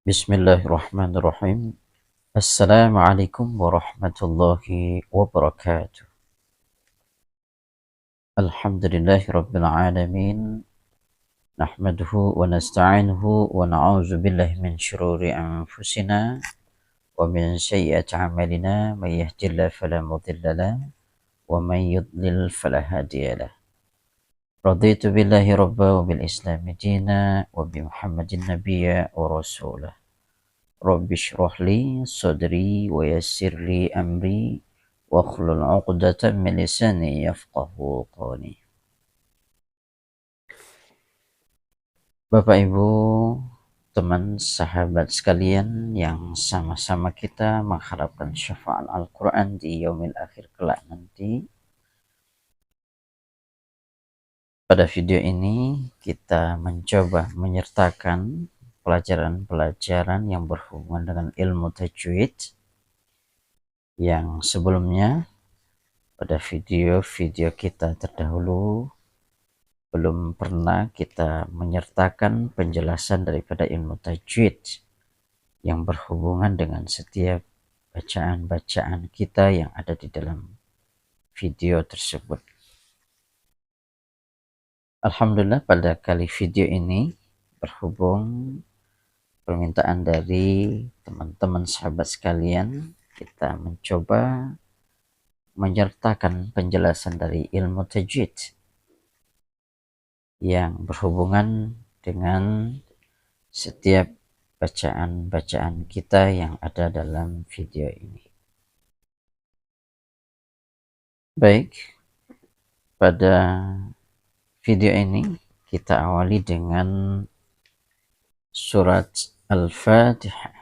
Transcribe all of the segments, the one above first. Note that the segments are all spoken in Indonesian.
Bismillahirrahmanirrahim. Assalamualaikum warahmatullahi wabarakatuh. Alhamdulillahi rabbil alamin. Nahmaduhu wa nasta'inuhu wa na'udzu billahi min syururi anfusina wa min sayyiati a'malina. May yahdihillahu fala mudilla lahu wa may yudlil fala hadiya lahu. Raditu billahi rabba wa bil islami dina wa bi Muhammadin nabiyya wa rasulah. Rabbi shrah li sadri wa yassir li amri wa hlul 'uqdatam min lisani yafqahu qawli. Bapak Ibu, teman sahabat sekalian yang sama-sama kita mengharapkan syafaat Al-Quran di yaumil akhir kelak nanti. Pada video ini kita mencoba menyertakan pelajaran-pelajaran yang berhubungan dengan ilmu tajwid yang sebelumnya pada video-video kita terdahulu belum pernah kita menyertakan penjelasan daripada ilmu tajwid yang berhubungan dengan setiap bacaan-bacaan kita yang ada di dalam video tersebut. Alhamdulillah, pada kali video ini berhubung permintaan dari teman-teman sahabat sekalian, kita mencoba menyertakan penjelasan dari ilmu tajwid yang berhubungan dengan setiap bacaan-bacaan kita yang ada dalam video ini. Baik, pada video ini kita awali dengan surat Al-Fatihah.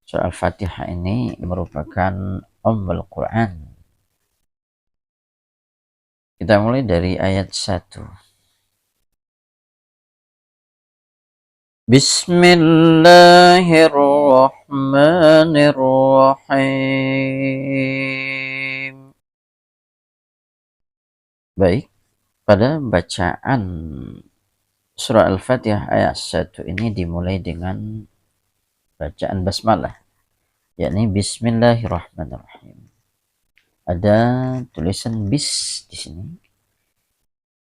Surat Al-Fatihah ini merupakan Ummul Quran. Kita mulai dari ayat 1. Bismillahirrahmanirrahim. Baik, pada bacaan surah Al-Fatihah ayat 1 ini dimulai dengan bacaan basmalah, yakni Bismillahirrahmanirrahim. Ada tulisan bis di sini.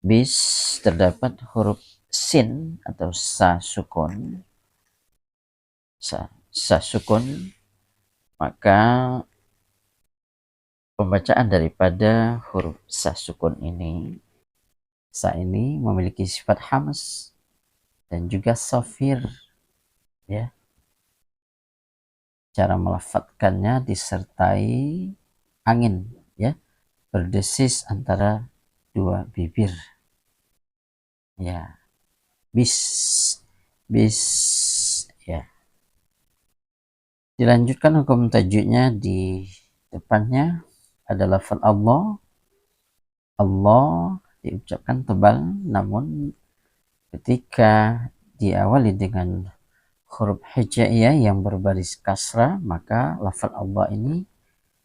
Bis terdapat huruf sin atau sa sukun. Sa sukun, maka pembacaan daripada huruf sa sukun ini, sa ini memiliki sifat hams dan juga safir, ya. Cara melafadzkannya disertai angin, ya, berdesis antara dua bibir, ya. Bis, bis, ya. Dilanjutkan hukum tajwidnya, di depannya ada lafaz Allah. Allah diucapkan tebal, namun ketika diawali dengan huruf hijaiyah yang berbaris kasrah, maka lafaz Allah ini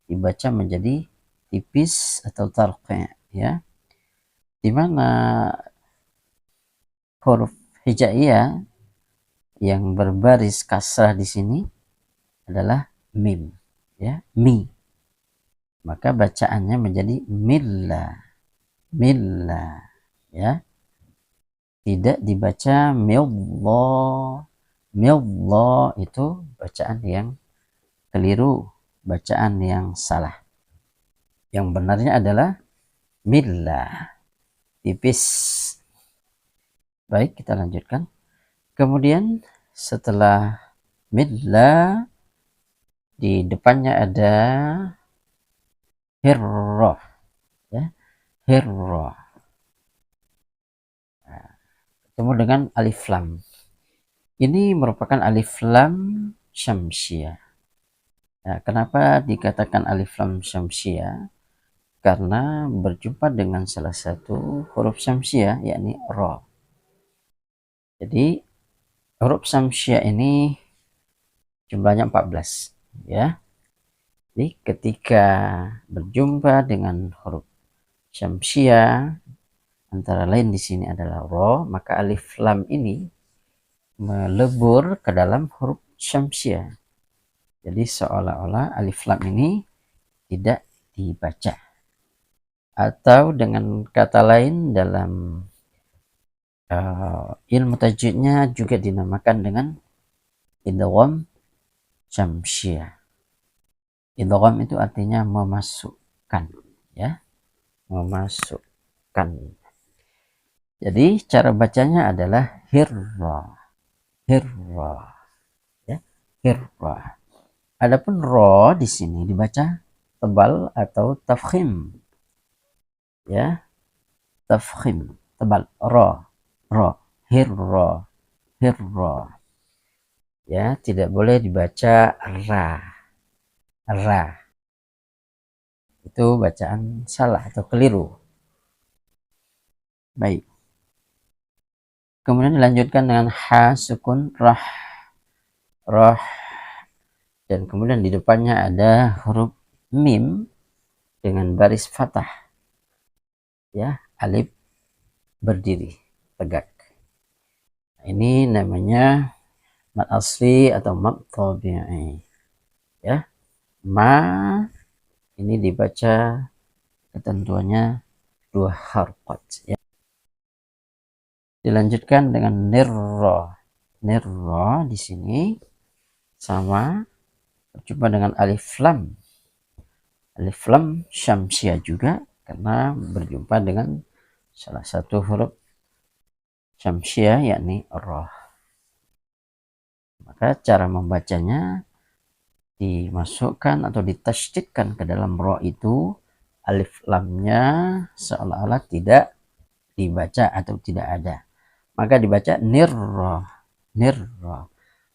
dibaca menjadi tipis atau tarqi', ya. Di mana huruf hijaiyah yang berbaris kasrah di sini adalah mim, ya, mi. Maka bacaannya menjadi milla, milla, ya. Tidak dibaca millah. Millah itu bacaan yang keliru, bacaan yang salah. Yang benarnya adalah milla, tipis. Baik, kita lanjutkan. Kemudian setelah milla, di depannya ada hirrah, ya, hirrah. Nah, ketemu dengan alif lam. Ini merupakan alif lam syamsiyah. Nah, kenapa dikatakan alif lam syamsiyah? Karena berjumpa dengan salah satu huruf syamsiyah, yakni ra. Jadi huruf syamsiyah ini jumlahnya 14, ya. Jadi ketika berjumpa dengan huruf syamsiyah, antara lain di sini adalah ra, maka alif lam ini melebur ke dalam huruf syamsiah. Jadi seolah-olah alif lam ini tidak dibaca. Atau dengan kata lain dalam ilmu tajwidnya juga dinamakan dengan idgham syamsiah. Idgham itu artinya memasukkan, ya, memasukkan. Jadi cara bacanya adalah hirra, hirra, ya, hirra. Adapun ro di sini dibaca tebal atau tafkhim, ya, tafkhim, tebal, ro, hirra, hirra, ya, tidak boleh dibaca ra, itu bacaan salah atau keliru. Baik, kemudian dilanjutkan dengan ha sukun rah, rah, dan kemudian di depannya ada huruf mim dengan baris fathah, ya, alif berdiri tegak. Ini namanya mad asli atau mad tabi'i, ya. Ma ini dibaca ketentuannya 2 harkat, ya. Dilanjutkan dengan nirra. Nirra di sini sama berjumpa dengan alif lam. Alif lam syamsiah juga karena berjumpa dengan salah satu huruf syamsiah yakni ra. Maka cara membacanya dimasukkan atau ditasydidkan ke dalam ra itu alif lamnya seolah-olah tidak dibaca atau tidak ada. Maka dibaca nirra, nirra.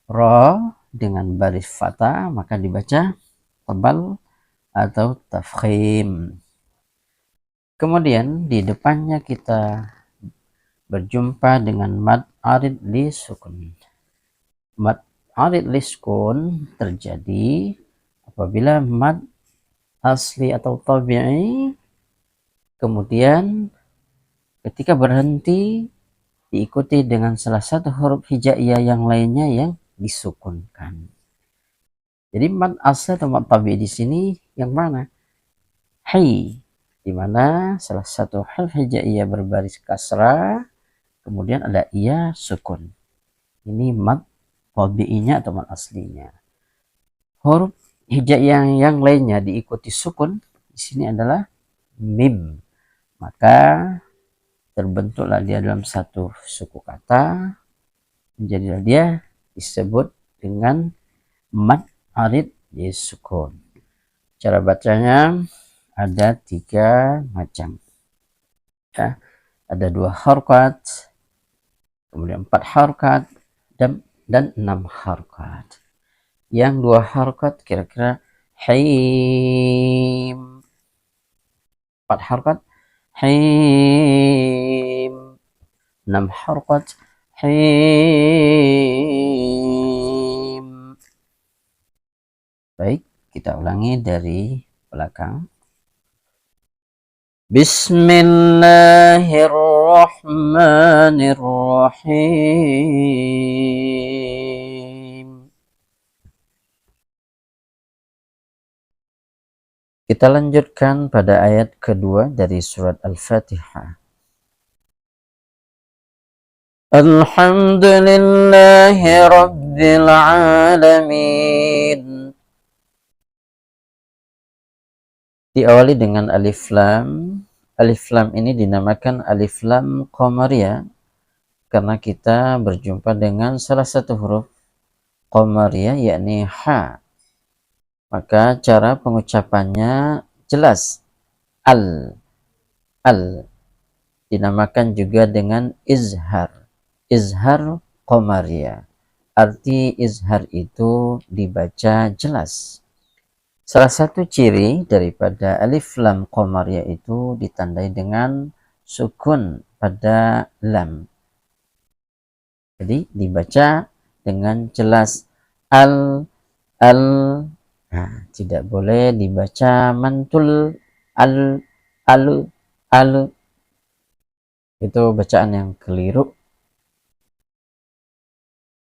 Ra dengan baris fathah maka dibaca tebal atau tafkhim. Kemudian di depannya kita berjumpa dengan mad arid li sukun. Mad arid li sukun terjadi apabila mad asli atau tabi'i kemudian ketika berhenti diikuti dengan salah satu huruf hijaiyah yang lainnya yang disukunkan. Jadi mad asli atau mad tabi'i di sini yang mana? Hai, di mana salah satu huruf hijaiyah berbaris kasrah, kemudian ada iya sukun. Ini mad tabi'inya atau mad aslinya. Huruf hijaiyah yang lainnya diikuti sukun di sini adalah mim. Maka terbentuklah dia dalam satu suku kata, menjadilah dia disebut dengan mad arid li sukun. Cara bacanya ada 3 macam, ya. Ada 2 harkat, kemudian 4 harkat, dan 6 harkat. Yang 2 harkat kira-kira haim, 4 harkat haim, 6 harkat haim. Baik, kita ulangi dari belakang. Bismillahirrahmanirrahim. Kita lanjutkan pada ayat kedua dari surat Al-Fatihah. Alhamdulillahi Rabbil Alamin. Diawali dengan alif lam. Alif lam ini dinamakan alif lam qamariyah karena kita berjumpa dengan salah satu huruf qamariyah yakni ha. Maka cara pengucapannya jelas. Al dinamakan juga dengan izhar. Izhar qamariyah. Arti izhar itu dibaca jelas. Salah satu ciri daripada alif lam qamariyah itu ditandai dengan sukun pada lam. Jadi dibaca dengan jelas al. Nah, tidak boleh dibaca mantul al. Itu bacaan yang keliru.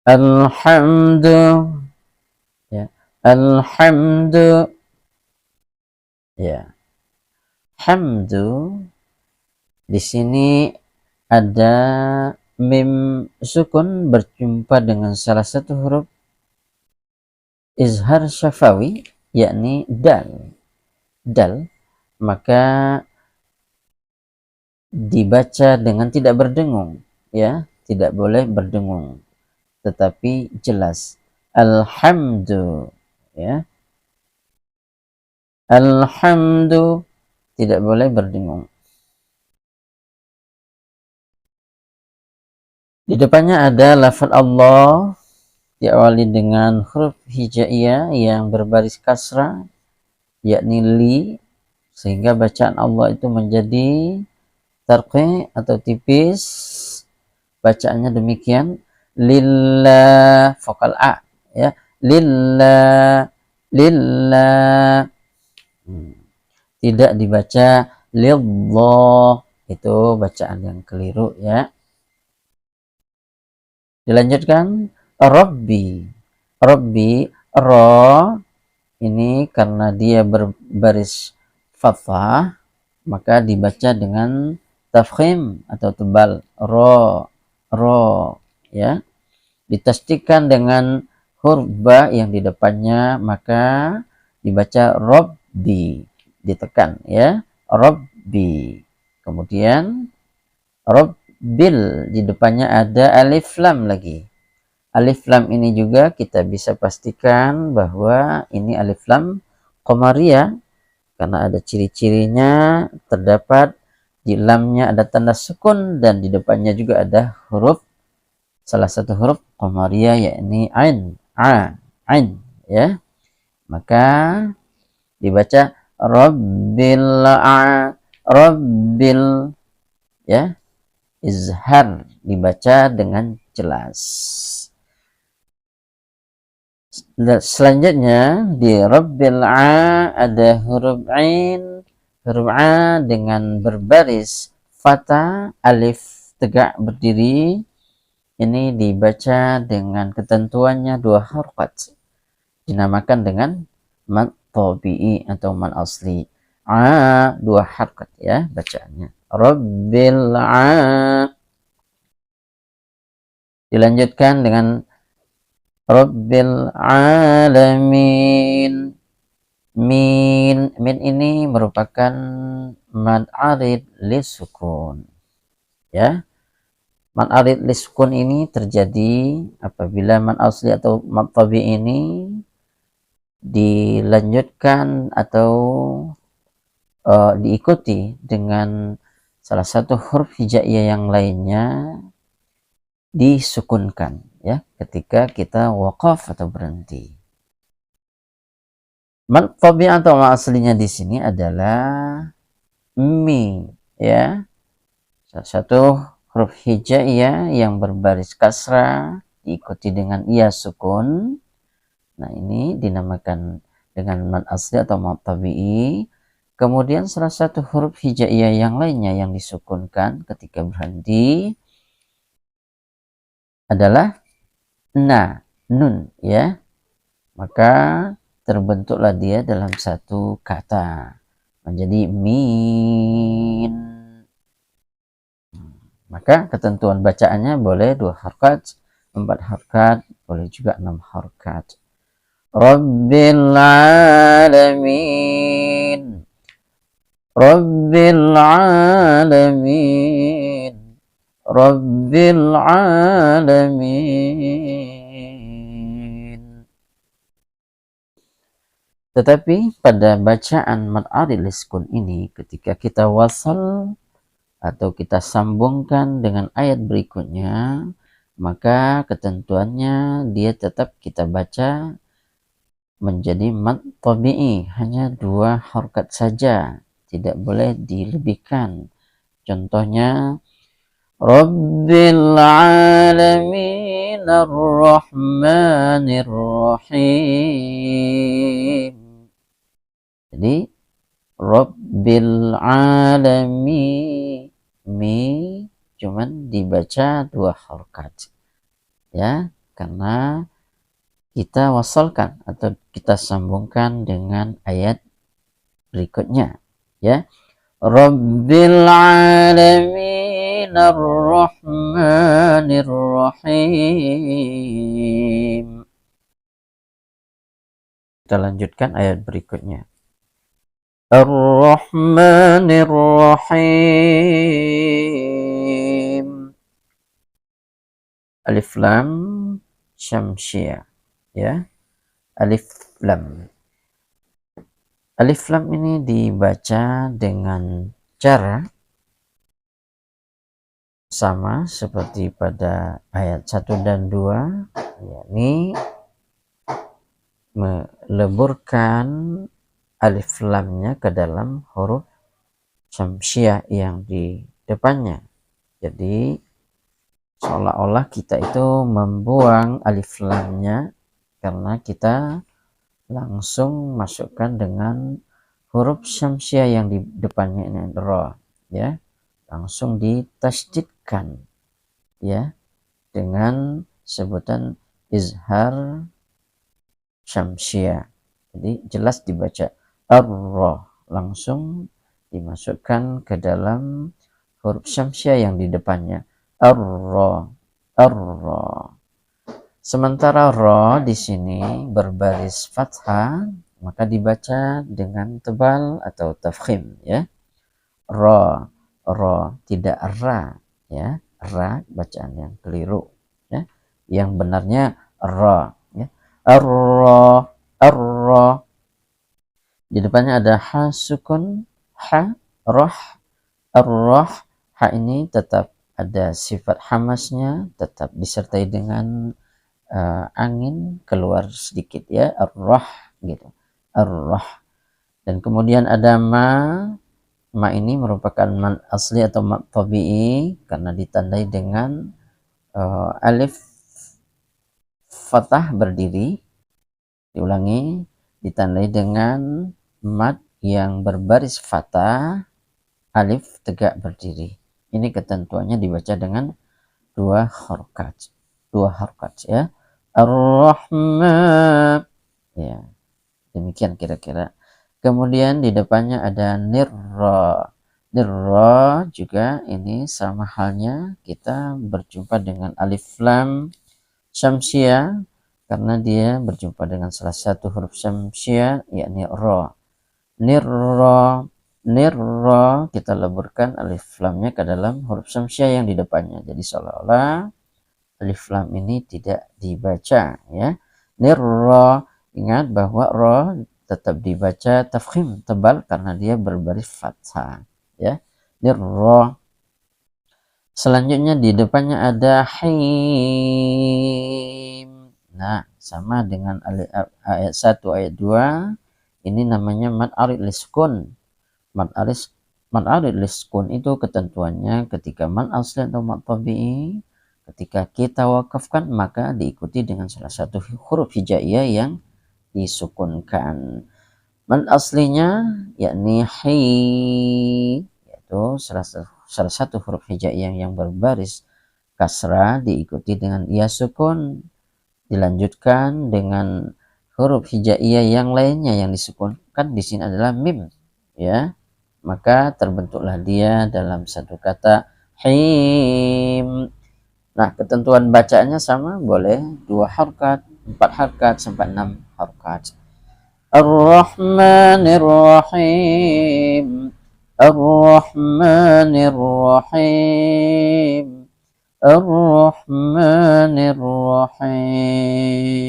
alhamdu, ya, alhamdu, ya, hamdu. Di sini ada mim sukun berjumpa dengan salah satu huruf izhar syafawi, yakni dal. Dal, maka dibaca dengan tidak berdengung, ya, tidak boleh berdengung, tetapi jelas. Alhamdu, ya, alhamdu, tidak boleh berdengung. Di depannya ada lafaz Allah, diawali dengan huruf hijaiyah yang berbaris kasrah, yakni li, sehingga bacaan Allah itu menjadi tarqi atau tipis. Bacaannya demikian, lillah, vokal a, ya, lillah, lillah. Tidak dibaca lillah, itu bacaan yang keliru, ya. Dilanjutkan, Rabbi. Rabbi, ro, ini karena dia berbaris fathah, maka dibaca dengan tafkhim atau tebal, ro, ro, ya. Ditasdikkan dengan huruf ba yang di depannya, maka dibaca Rabbi, ditekan, ya, Rabbi. Kemudian Rabbil, di depannya ada alif lam lagi. Alif lam ini juga kita bisa pastikan bahwa ini alif lam qamariyah, karena ada ciri-cirinya, terdapat di lamnya ada tanda sukun dan di depannya juga ada huruf, salah satu huruf qamariyah, yakni ain, ain, ya. Maka dibaca rabbil, ya, izhar, dibaca dengan jelas. Selanjutnya di rabbil ada huruf ain, huruf a dengan berbaris fathah, alif tegak berdiri. Ini dibaca dengan ketentuannya 2 harokat, dinamakan dengan mad tabi'i atau mad asli. 2 harokat, ya, bacaannya. Rabbil dilanjutkan dengan Rabbil alamin. Min ini merupakan mad arid lisukun, ya. Mad arid lisukun ini terjadi apabila mad asli atau mad tabi'i ini dilanjutkan atau diikuti dengan salah satu huruf hijaiyah yang lainnya disukunkan, ya, ketika kita waqaf atau berhenti. Mad tabi'i atau mad aslinya di sini adalah mi, ya, salah satu huruf hijaiyah yang berbaris kasrah diikuti dengan iya sukun. Nah, ini dinamakan dengan mad asli atau mad tabi'i. Kemudian salah satu huruf hijaiyah yang lainnya yang disukunkan ketika berhenti adalah nun, ya. Maka terbentuklah dia dalam satu kata menjadi min. Maka ketentuan bacaannya boleh 2 harokat, 4 harokat, boleh juga 6 harokat. Rabbil alamin, Rabbil alamin, Rabbil alamin. Tetapi pada bacaan mad arid liskun ini, ketika kita wasal atau kita sambungkan dengan ayat berikutnya, maka ketentuannya dia tetap kita baca menjadi mad tabi'i, hanya 2 harokat saja, tidak boleh dilebihkan. Contohnya Rabbil alamin ar-rahmanir rahim. Jadi Rabbil alamin, mi cuman dibaca 2 harokat, ya. karena kita wasalkan atau kita sambungkan dengan ayat berikutnya, ya. Rabbil alamin ar-rahmanir rahim. Kita lanjutkan ayat berikutnya. Ar-rahmanir rahim. Alif lam syamsiyah, ya. Alif lam. Alif lam ini dibaca dengan cara sama seperti pada ayat 1 dan 2, yakni meleburkan alif lamnya ke dalam huruf syamsiyah yang di depannya. Jadi seolah-olah kita itu membuang alif lamnya karena kita langsung masukkan dengan huruf syamsiyah yang di depannya ini ra, ya. Langsung ditasydidkan, ya, dengan sebutan izhar syamsiyah. Jadi jelas dibaca ar-ra, langsung dimasukkan ke dalam huruf syamsiyah yang di depannya, ar-ra, ar-ra. Sementara ra di sini berbaris fathah, maka dibaca dengan tebal atau tafkhim, ya. Ra, tidak ra, ya. Ra bacaan yang keliru, ya. Yang benarnya ra, ya. Ar-ra, ar-ra. Di depannya ada ha sukun, ha, roh, ar-roh. Ha ini tetap ada sifat hamasnya, tetap disertai dengan angin keluar sedikit, ya, ar-roh gitu, ar-roh. Dan kemudian ada ma ini merupakan mad asli atau mad tabi'i karena ditandai dengan alif fathah berdiri. Diulangi, ditandai dengan mad yang berbaris fathah, alif tegak berdiri. Ini ketentuannya dibaca dengan dua harokat, ya. Ar-Rahman, ya, demikian kira-kira. Kemudian di depannya ada nirra. Nirra juga ini sama halnya, kita berjumpa dengan alif lam syamsiyah karena dia berjumpa dengan salah satu huruf syamsiyah, yakni ra. Nirra, nirra, kita leburkan alif lamnya ke dalam huruf syamsiyah yang di depannya. Jadi seolah-olah alif lam ini tidak dibaca, ya. Nirra, ingat bahwa ra tetap dibaca tafkhim tebal karena dia berbaris fathah, ya. Nirra. Selanjutnya di depannya ada him. Nah, sama dengan ayat 1, ayat 2, ini namanya mad arid liskun. Mad arid liskun itu ketentuannya ketika mad asli atau mad tabi'i, ketika kita wakafkan maka diikuti dengan salah satu huruf hijaiyah yang disukunkan. Mad aslinya yakni hi, yaitu salah satu huruf hijaiyah yang berbaris kasrah diikuti dengan ya sukun, dilanjutkan dengan huruf hijaiyah yang lainnya yang disukunkan di sini adalah mim, ya. Maka terbentuklah dia dalam satu kata him. Nah, ketentuan bacaannya sama, boleh 2 harkat, 4 harkat, sampai 6 harkat. Ar-Rahmanir Rahim, Ar-Rahmanir Rahim, Ar-Rahmanir Rahim.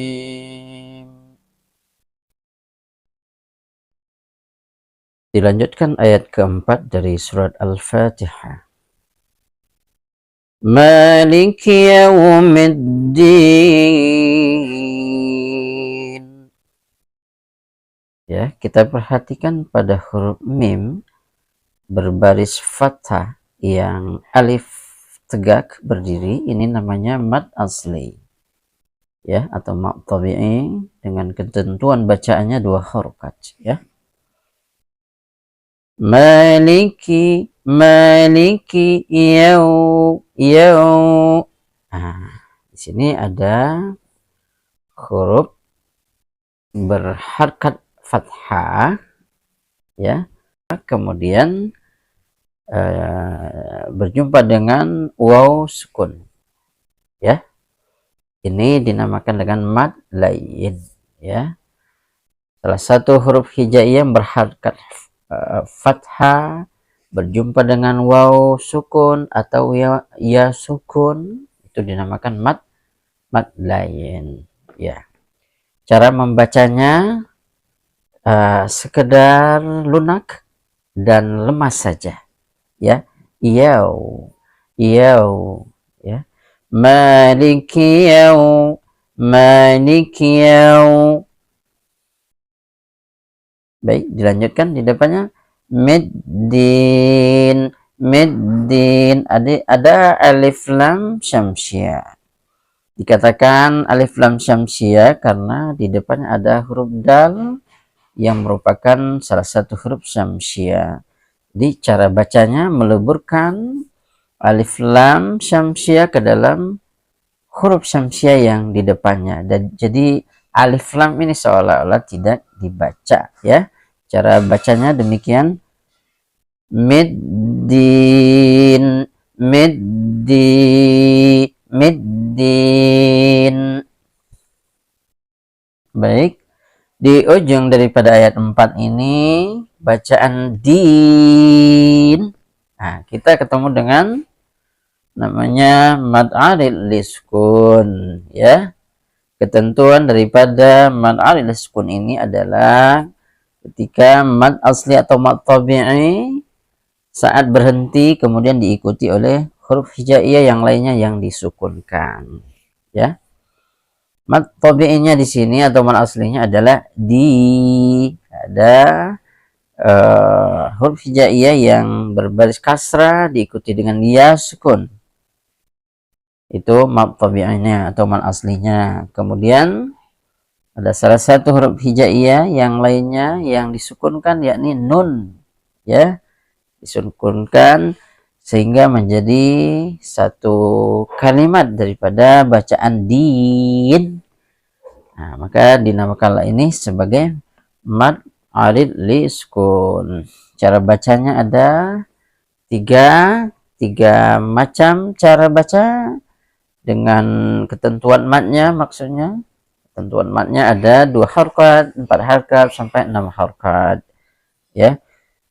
Dilanjutkan ayat keempat dari surat Al-Fatihah. Maliki yaumiddin. Ya, kita perhatikan pada huruf mim berbaris fathah yang alif tegak berdiri, ini namanya mad asli, ya, atau mad tabi'i dengan ketentuan bacaannya 2 harokat, ya. Maliki yau. Nah, Di sini ada huruf berharkat fathah, ya. Kemudian berjumpa dengan waw sukun, ya. Ini dinamakan dengan mad lain, ya. Salah satu huruf hijaiyah yang berharkat fathah berjumpa dengan waw sukun atau ya sukun, itu dinamakan mad lain, ya. Cara membacanya sekedar lunak dan lemas saja, ya. Yaw, yaw, ya. Maliki yaw, maliki yaw. Baik, dilanjutkan di depannya middin, middin. Ada alif lam syamsiah. Dikatakan alif lam syamsiah karena di depannya ada huruf dal yang merupakan salah satu huruf syamsiah. Jadi cara bacanya meleburkan alif lam syamsiah ke dalam huruf syamsiah yang di depannya. Dan jadi alif lam ini seolah-olah tidak dibaca, ya. Cara bacanya demikian. Middin, middi, middin. Baik, di ujung daripada ayat 4 ini bacaan din. Nah, kita ketemu dengan namanya mad arid liskun, ya. Ketentuan daripada mad arid liskun ini adalah ketika mad asli atau mad tabi'i saat berhenti kemudian diikuti oleh huruf hijaiyah yang lainnya yang disukunkan, ya. Mad tabi'inya di sini atau mad aslinya adalah di, ada huruf hijaiyah yang berbaris kasrah diikuti dengan ya sukun. Itu mad tabi'inya atau mad aslinya. Kemudian ada salah satu huruf hijaiyah yang lainnya yang disukunkan, yakni nun, ya. Disukunkan sehingga menjadi satu kalimat daripada bacaan din. Nah, maka dinamakanlah ini sebagai mad arid liskun. Cara bacanya ada tiga macam cara baca dengan ketentuan madnya, maksudnya ketentuan madnya ada 2 harkat, 4 harkat sampai 6 harkat, ya.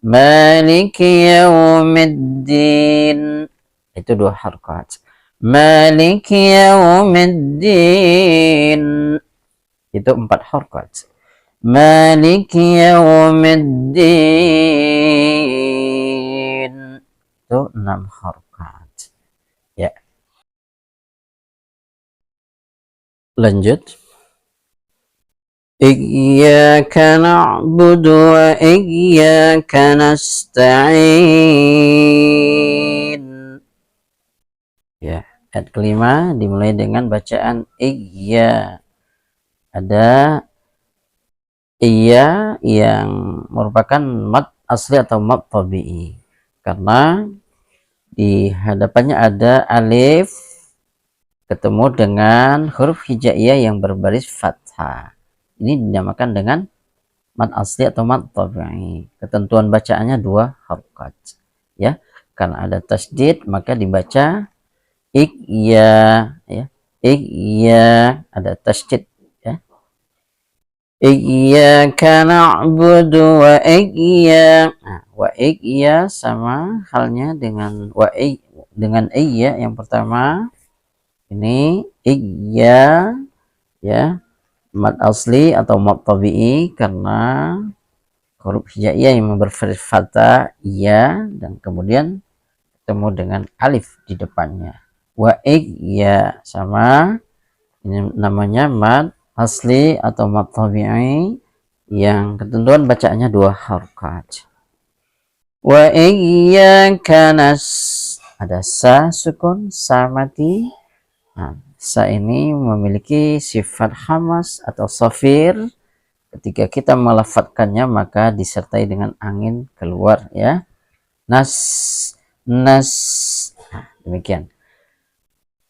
Maliki yaumiddin, itu 2 harkat. Maliki yaumiddin, itu 4 harkat. Maliki yaumiddin, itu 6 harkat, ya. Lanjut. Iyyaka na'budu wa iyyaka nasta'in. Ya, ayat kelima dimulai dengan bacaan iyya. Ada iyya yang merupakan mad asli atau mad tabi'i karena di hadapannya ada alif ketemu dengan huruf hijaiyah yang berbaris fathah. Ini dinamakan dengan mad asli atau mad tabi'i. Ketentuan bacaannya 2 harokat, ya. Karena ada tasdid maka dibaca ikya, ya. Ikya ada tasdid, ya. Iyyaka na'budu wa iyya. Nah, wa iyya sama halnya dengan dengan iyya yang pertama. Ini iyya, ya, mad asli atau mad tabi'i karena huruf hijaiyah yang berbaris fathah iya dan kemudian ketemu dengan alif di depannya. Wa iyya sama, ini namanya mad asli atau mad tabi'i yang ketentuan bacaannya 2 harokat. Wa iyyaka ada sa sukun, sa mati. Nah, sa ini memiliki sifat hamas atau safir. Ketika kita melafadzkannya maka disertai dengan angin keluar, ya. Nas, nas. Nah, demikian.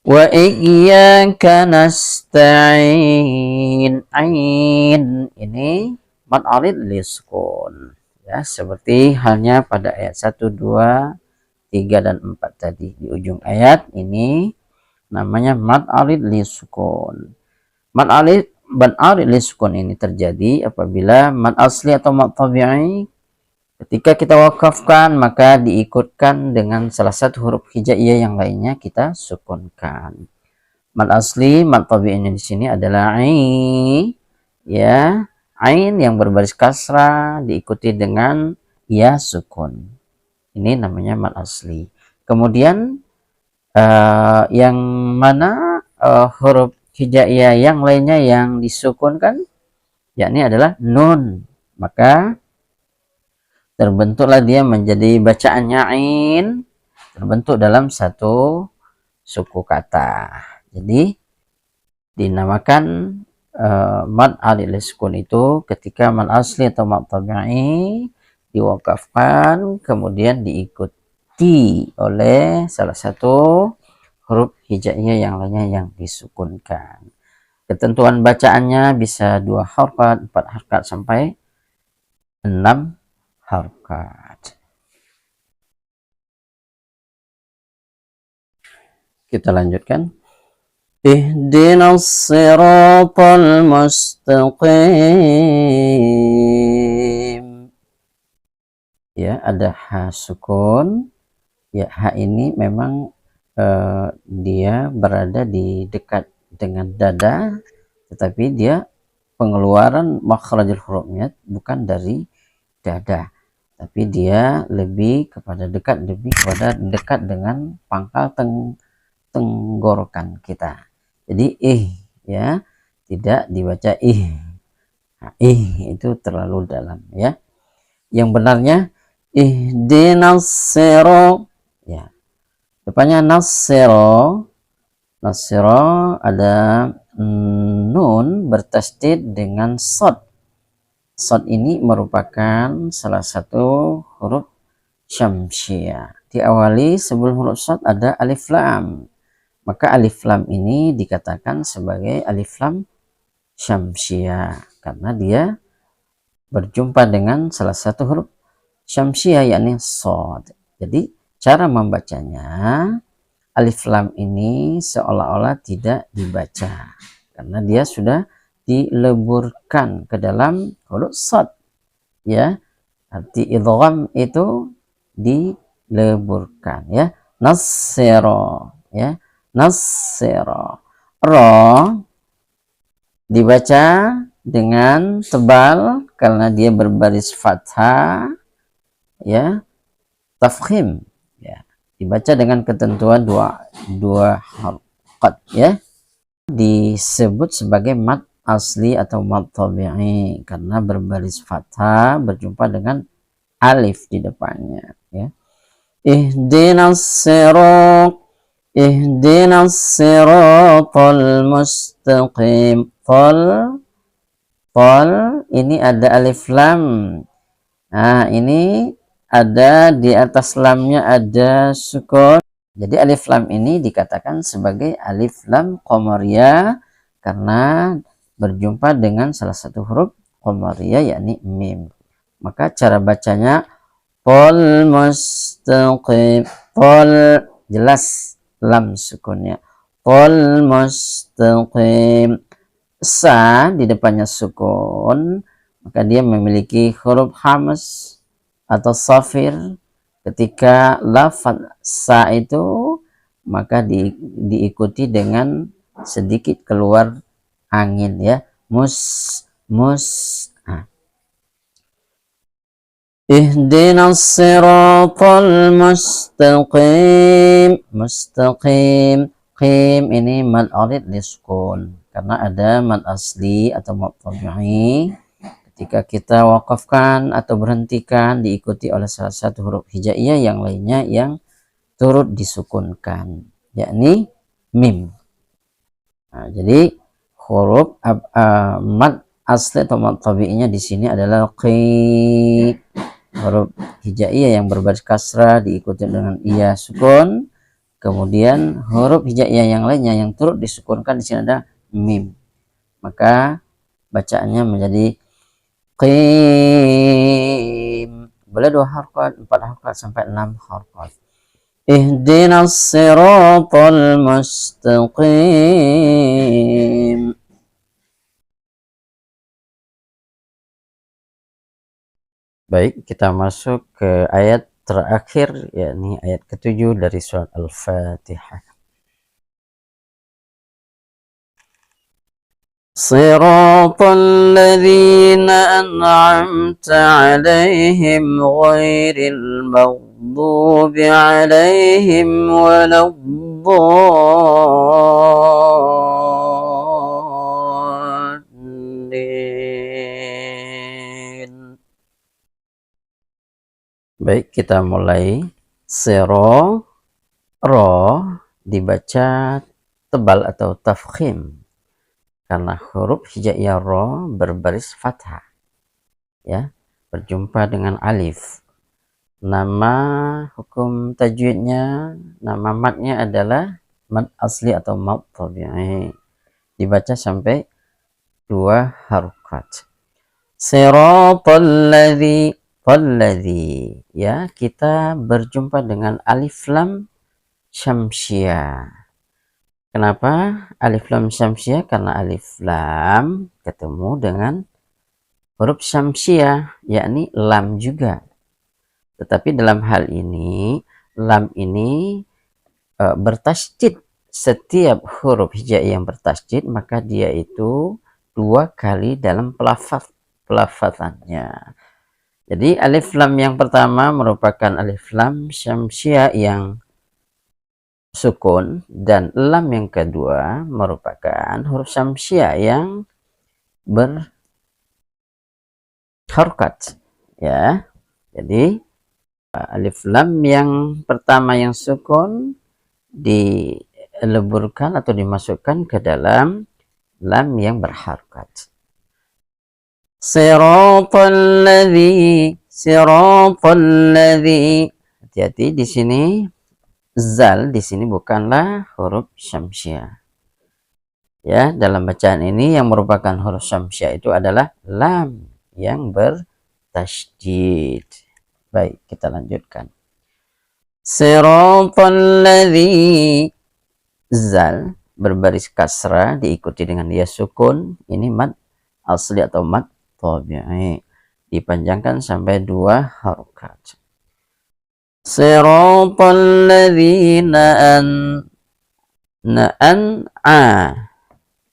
Wa iyyaka nasta'in. Ain ini mad arid liskun. Ya, seperti halnya pada ayat 1, 2, 3 dan 4 tadi. Di ujung ayat ini namanya mad arid liskun. Mad arid liskun ini terjadi apabila mad asli atau mad tabi'i ketika kita wakafkan maka diikutkan dengan salah satu huruf hijaiyah yang lainnya kita sukunkan. Mad asli, mad tabi'inya di sini adalah ai, ya, ain yang berbaris kasrah diikuti dengan ya sukun. Ini namanya mad asli. Kemudian yang mana huruf hijaiyah yang lainnya yang disukunkan, yakni adalah nun. Maka terbentuklah dia menjadi bacaannya ain, terbentuk dalam satu suku kata. Jadi dinamakan mad arid liskun itu ketika mad asli atau mad tabi'i diwakafkan kemudian diikuti oleh salah satu huruf hijaiyah yang lainnya yang disukunkan. Ketentuan bacaannya bisa 2 harakat, 4 harakat sampai 6 harakat. Kita lanjutkan. Ihdinas siratal mustaqim. Ya, ada ha sukun. Ya, ha ini memang dia berada di dekat dengan dada, tetapi dia pengeluaran makhrajul hurufnya bukan dari dada, tapi dia lebih kepada dekat dengan pangkal tenggorokan kita. Jadi ya, tidak dibaca itu terlalu dalam ya. Yang benarnya ihdinas siratal, ya. Depannya nasiro ada nun bertasdid dengan sod. Sod ini merupakan salah satu huruf syamsiyah. Diawali sebelum huruf sod ada alif lam. Maka alif lam ini dikatakan sebagai alif lam syamsiyah karena dia berjumpa dengan salah satu huruf syamsiyah yakni sod. Jadi cara membacanya alif lam ini seolah-olah tidak dibaca karena dia sudah dileburkan ke dalam huruf sod, ya. Arti idgham itu dileburkan, ya. Nasira, ya. Nasira. Ra dibaca dengan tebal karena dia berbaris fathah, ya. Tafkhim, ya, dibaca dengan ketentuan dua harakat, ya. Disebut sebagai mad asli atau mad tabi'i karena berbaris fathah berjumpa dengan alif di depannya, ya. Ihdinas siratal mustaqim. Tol ini ada alif lam. Nah, ini ada di atas lamnya ada sukun. Jadi alif lam ini dikatakan sebagai alif lam qamariyah karena berjumpa dengan salah satu huruf qamariyah yakni mim. Maka cara bacanya tol mustaqim. Tol jelas lam sukunnya. Tol mustaqim. Sa di depannya sukun, maka dia memiliki huruf hamz atau safir. Ketika lafaz sa itu maka diikuti dengan sedikit keluar angin, ya. Mus. Ihdinas siratal mustaqim. Mustaqim. Qim ini mad arid liskun karena ada mad asli atau mad tabi'i. Ketika kita wakafkan atau berhentikan diikuti oleh salah satu huruf hijaiyah yang lainnya yang turut disukunkan, yakni mim. Nah, jadi huruf mad asli atau mad tabi'inya di sini adalah qi. Huruf hijaiyah yang berbaris kasrah diikuti dengan iya sukun. Kemudian huruf hijaiyah yang lainnya yang turut disukunkan di sini ada mim. Maka bacaannya menjadi qim. Boleh 2 harokat, 4 harokat sampai 6 harokat. Ihdinas siratal mustaqim. Baik, kita masuk ke ayat terakhir, yakni ayat ke-7 dari surat Al-Fatihah. Siratal ladzina an'amta 'alaihim ghairil maghdubi 'alaihim waladdallin. Baik, kita mulai. Siro, ro dibaca tebal atau tafkhim karena huruf hijaiyah ro berbaris fathah, ya, berjumpa dengan alif. Nama hukum tajwidnya, nama matnya adalah mat asli atau mat tabi'i. Dibaca sampai 2 harokat. Siratal ladzi, ya, kita berjumpa dengan alif lam syamsiah. Kenapa alif lam syamsiah? Karena alif lam ketemu dengan huruf syamsiah, yakni lam juga. Tetapi dalam hal ini lam ini bertasydid. Setiap huruf hijaiyah yang bertasydid maka dia itu 2 kali dalam pelafatannya. Jadi alif lam yang pertama merupakan alif lam syamsiah yang sukun, dan lam yang kedua merupakan huruf syamsiah yang berharokat, ya. Jadi alif lam yang pertama yang sukun dileburkan atau dimasukkan ke dalam lam yang berharokat. Siratal ladzi, hati-hati di sini, zal di sini bukanlah huruf syamsiah. Ya, dalam bacaan ini yang merupakan huruf syamsiah itu adalah lam yang bertasydid. Baik, kita lanjutkan. Siratal ladzi, zal berbaris kasrah diikuti dengan ya sukun. Ini mad asli atau mad tabi'i, dipanjangkan sampai 2 harokat. Siratal ladzina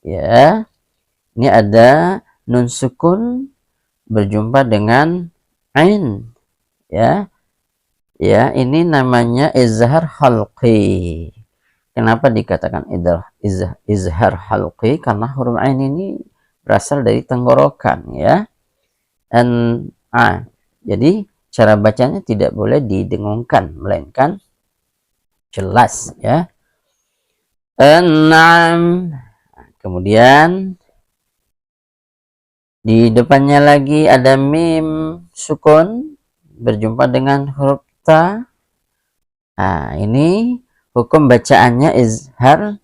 ya, ini ada nun sukun berjumpa dengan ain, ya. Ya, ini namanya izhar halqi. Kenapa dikatakan izhar halqi? Karena huruf ain ini berasal dari tenggorokan, ya. Jadi cara bacanya tidak boleh didengungkan, melainkan jelas, ya. Enam. Kemudian di depannya lagi ada mim sukun berjumpa dengan huruf ta. Nah, ini hukum bacaannya izhar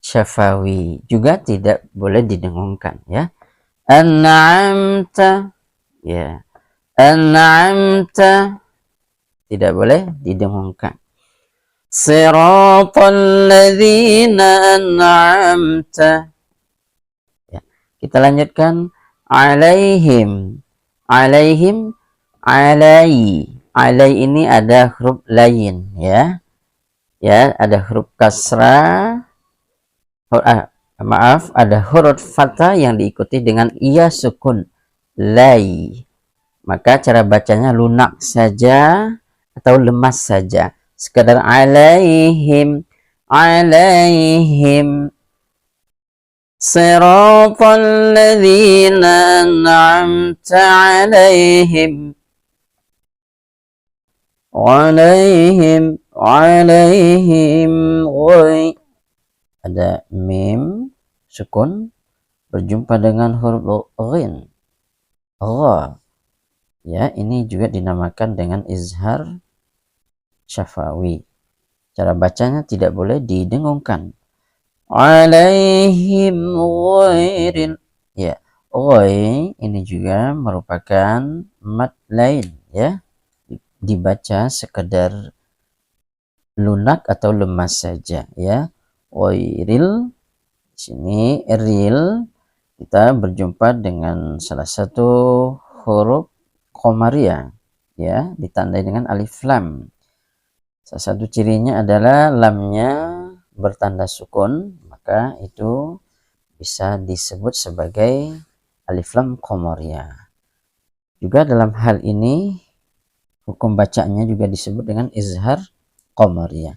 syafawi, juga tidak boleh didengungkan, ya. An'amta, ya. An'amta tidak boleh didengungkan. Siratal ladzina an'amta, ya. Kita lanjutkan. Alaihim, alaihim, alai ini ada huruf lain, ya. Ya, ada huruf kasrah, ada huruf fathah yang diikuti dengan iya sukun, lai. Maka cara bacanya lunak saja atau lemas saja, sekadar alaihim, alaihim. Siratal ladzina an'amta alaihim, alaihim, alaihim, ada mim sukun berjumpa dengan huruf ghin, gha, ya. Ini juga dinamakan dengan izhar syafawi. Cara bacanya tidak boleh didengungkan. Alaihim ghairil, ya, ghai ini juga merupakan mad lain, ya, dibaca sekedar lunak atau lemas saja, ya. Ghairil, sini ril kita berjumpa dengan salah satu huruf komariah, ya, ditandai dengan alif lam. Salah satu cirinya adalah lamnya bertanda sukun, maka itu bisa disebut sebagai alif lam komariah. Juga dalam hal ini hukum bacanya juga disebut dengan izhar komariah.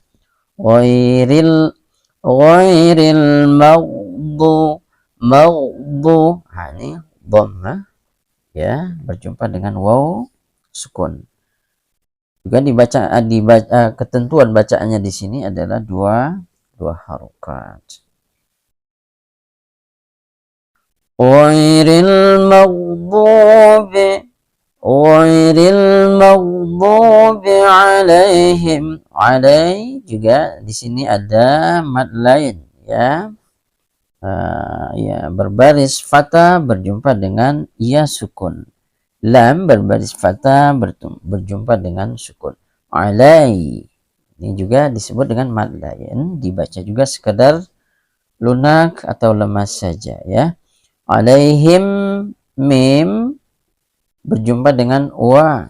Ghairil maghdu, nah ini dhamma, ya, berjumpa dengan waw sukun. Juga dibaca ketentuan bacaannya di sini adalah dua harokat. Ghairil maghdubi alaihim. Alai juga di sini ada mad lain, ya. Ya, berbaris fathah berjumpa dengan ya sukun. Lam berbaris fathah berjumpa dengan sukun. Alai ini juga disebut dengan mad lain, dibaca juga sekedar lunak atau lemas saja, ya. Alaihim, mim berjumpa dengan wa,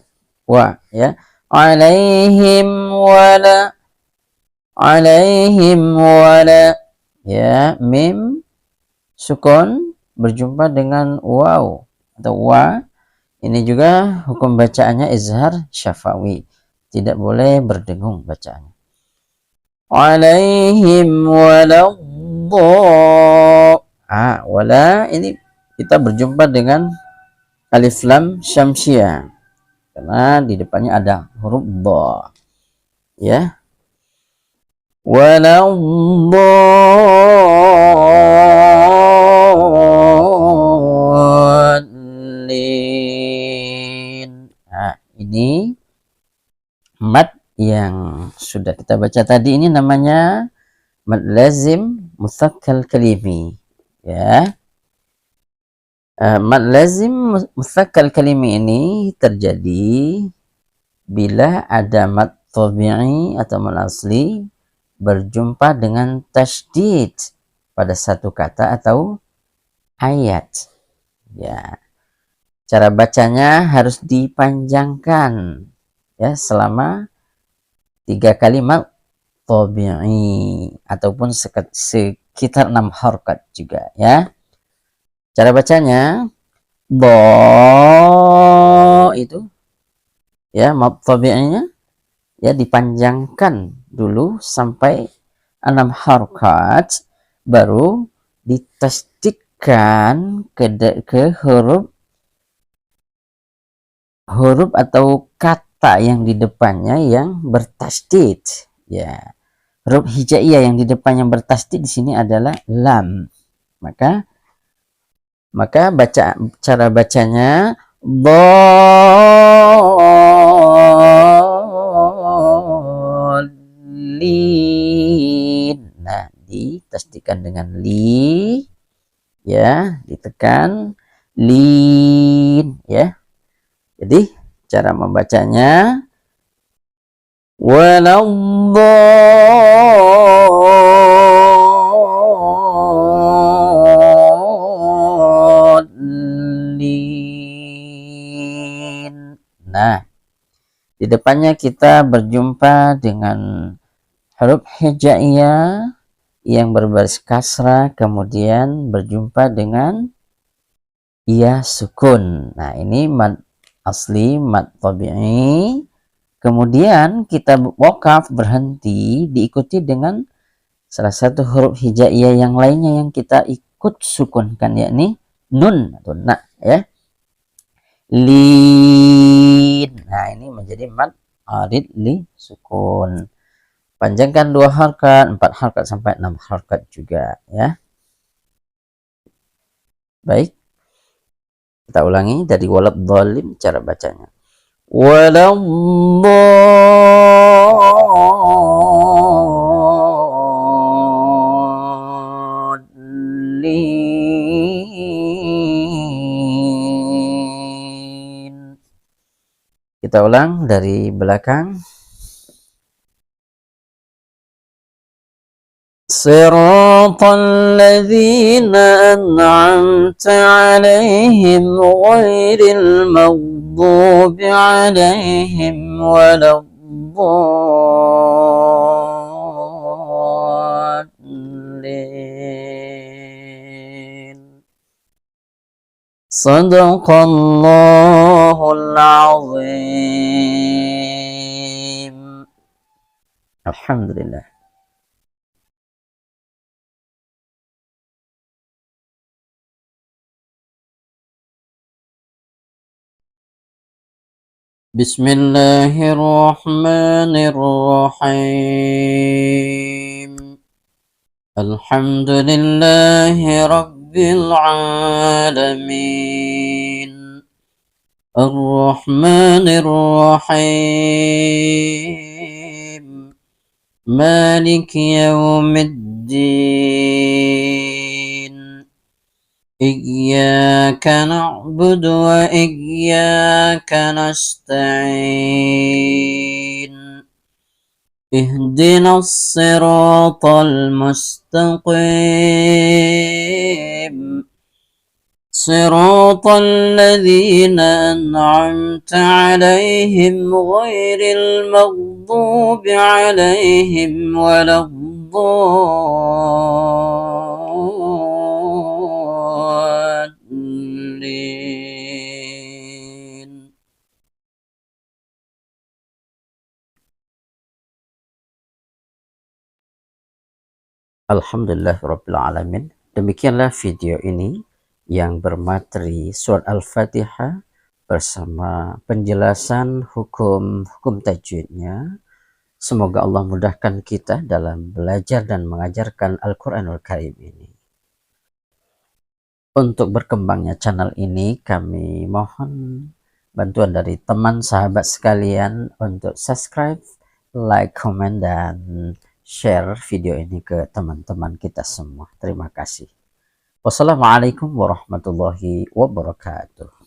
ya. Alaihim wala, ya, mim sukun berjumpa dengan waw atau wa. Ini juga hukum bacaannya izhar syafawi, tidak boleh berdengung bacaannya. Alaihim wala ini kita berjumpa dengan alif lam syamsiah karena di depannya ada huruf dha, ya. Nah, ini mad yang sudah kita baca tadi, ini namanya mad lazim mutsakkal kalimi, ya. Mad lazim mutsakkal kalimi ini terjadi bila ada mad tabi'i atau mad asli berjumpa dengan tasydid pada satu kata atau ayat, ya. Cara bacanya harus dipanjangkan, ya, selama 3 kalimat tabi'i ataupun sekitar 6 harokat juga, ya. Cara bacanya itu, ya, mad tabi'inya, ya, dipanjangkan dulu sampai 6 harokat, baru ditasdidkan ke huruf atau kata yang di depannya yang bertasdid, ya. Huruf hijaiyah yang di depannya bertasdid di sini adalah lam. Maka cara bacanya dhalin. Nah, ditasdidkan dengan li, ya, ditekan lin, ya. Jadi cara membacanya waladhdallin. Nah, di depannya kita berjumpa dengan huruf hijaiyah yang berbaris kasrah, kemudian berjumpa dengan ya sukun. Nah, ini mad asli, mad tabi'i. Kemudian kita wakaf, berhenti, diikuti dengan salah satu huruf hijaiyah yang lainnya yang kita ikut sukunkan, yakni nun atau na, ya. Lin. Nah, ini menjadi mad arid li sukun. Panjangkan 2 harokat, 4 harokat sampai 6 harokat juga, ya. Baik, kita ulangi dari waladhdallin cara bacanya. Waladhdallin. Kita ulang dari belakang. صراط الذين أنعمت عليهم غير المغضوب عليهم ولا الضالين صدق الله العظيم. Alhamdulillah. بسم الله الرحمن الرحيم. الحمد لله رب العالمين الرحمن الرحيم مالك يوم الدين إياك نعبد وإياك نستعين اهدنا الصراط المستقيم صراط الذين أنعمت عليهم غير المغضوب عليهم ولا الضالين. Alhamdulillah Rabbil Alamin. Demikianlah video ini yang bermateri surat Al-Fatihah bersama penjelasan hukum tajwidnya. Semoga Allah mudahkan kita dalam belajar dan mengajarkan Al-Quranul Karim ini. Untuk berkembangnya channel ini, kami mohon bantuan dari teman sahabat sekalian untuk subscribe, like, comment, dan share video ini ke teman-teman kita semua. Terima kasih. Wassalamualaikum warahmatullahi wabarakatuh.